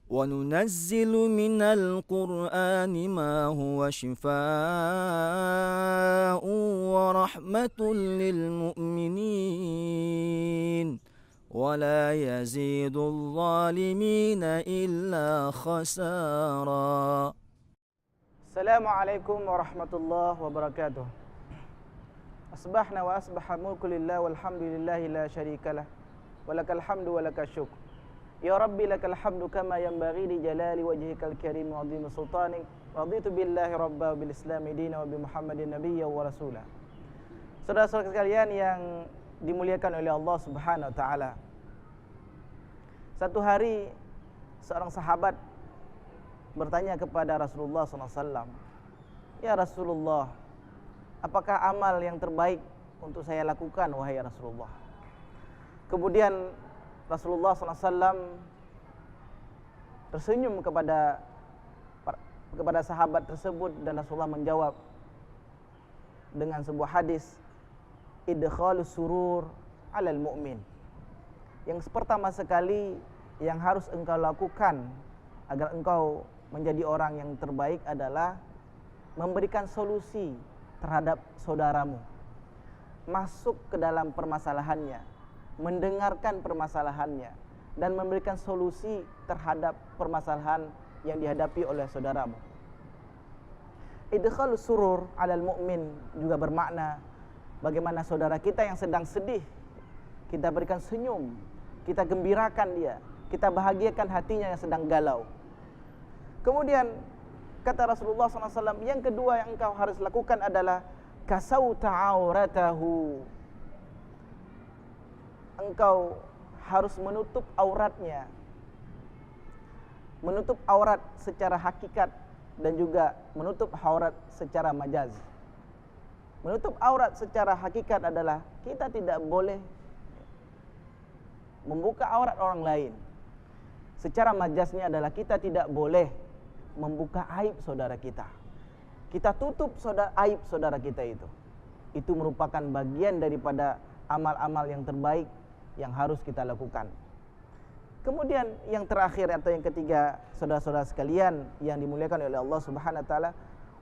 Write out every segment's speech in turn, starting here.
وننزل من القرآن ما هو شفاء ورحمة للمؤمنين ولا يزيد الظالمين إلا خسارا. Assalamualaikum warahmatullahi wabarakatuh. Asbahna wa asbaha mulku lillah walhamdulillahi la syarikalah walakal hamdu walakal syukr. Ya Rabbi lakal hamdu kama yanbaghi li jalali wajhikal karim wa 'azimi sultanik. Raditu billahi rabba wa bil islami dina wa bi Muhammadin nabiyya wa rasula. Saudara-saudara sekalian yang dimuliakan oleh Allah Subhanahu wa taala. Satu hari seorang sahabat bertanya kepada Rasulullah SAW, "Ya Rasulullah, apakah amal yang terbaik untuk saya lakukan, wahai Rasulullah?" Kemudian Rasulullah SAW tersenyum kepada sahabat tersebut dan Rasulullah menjawab dengan sebuah hadis, idkhalus surur alal mu'min. Yang pertama sekali yang harus engkau lakukan agar engkau menjadi orang yang terbaik adalah memberikan solusi terhadap saudaramu, masuk ke dalam permasalahannya, mendengarkan permasalahannya, dan memberikan solusi terhadap permasalahan yang dihadapi oleh saudaramu. Idkhalus surur alal mu'min juga bermakna bagaimana saudara kita yang sedang sedih, kita berikan senyum, kita gembirakan dia, kita bahagiakan hatinya yang sedang galau. Kemudian kata Rasulullah SAW, yang kedua yang engkau harus lakukan adalah kasauta auratahu. Engkau harus menutup auratnya, menutup aurat secara hakikat dan juga menutup aurat secara majaz. Menutup aurat secara hakikat adalah kita tidak boleh membuka aurat orang lain. Secara majaznya adalah kita tidak boleh membuka aib saudara kita. Kita tutup aib saudara kita itu. Itu merupakan bagian daripada amal-amal yang terbaik yang harus kita lakukan. Kemudian yang terakhir atau yang ketiga, saudara-saudara sekalian yang dimuliakan oleh Allah Subhanahu wa taala,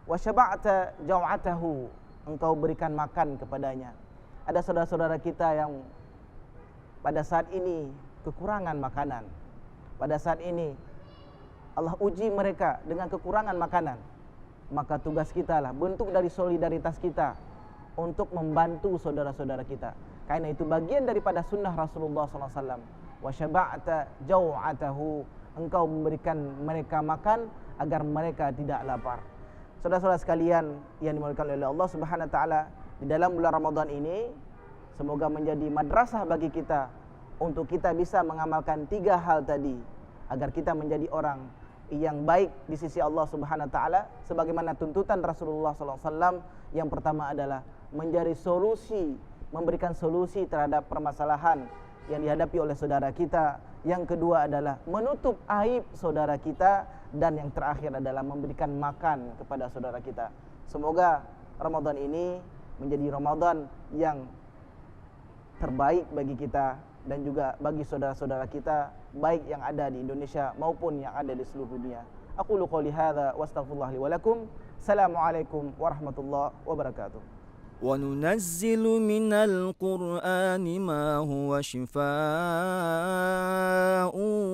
wa syaba'ta jaw'atahu, engkau berikan makan kepadanya. Ada saudara-saudara kita yang pada saat ini kekurangan makanan. Pada saat ini Allah uji mereka dengan kekurangan makanan. Maka tugas kita lah, bentuk dari solidaritas kita untuk membantu saudara-saudara kita. Karena itu bagian daripada sunnah Rasulullah SAW. Wa syaba'ta jaw'atahu, engkau memberikan mereka makan agar mereka tidak lapar. Saudara-saudara sekalian yang dimuliakan oleh Allah Subhanahu wa taala, di dalam bulan Ramadan ini semoga menjadi madrasah bagi kita untuk kita bisa mengamalkan 3 hal tadi agar kita menjadi orang yang baik di sisi Allah Subhanahu wa taala sebagaimana tuntutan Rasulullah SAW. Yang pertama adalah mencari solusi, memberikan solusi terhadap permasalahan yang dihadapi oleh saudara kita. Yang kedua adalah menutup aib saudara kita, dan yang terakhir adalah memberikan makan kepada saudara kita. Semoga Ramadan ini menjadi Ramadan yang terbaik bagi kita dan juga bagi saudara-saudara kita, baik yang ada di Indonesia maupun yang ada di seluruh dunia. Aqulu qouli hadza wa astaghfirullah li wa lakum. Assalamualaikum warahmatullahi wabarakatuh. وننزل من القرآن ما هو شفاء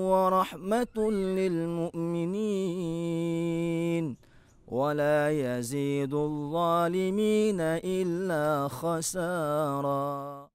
ورحمة للمؤمنين ولا يزيد الظالمين إلا خسارا.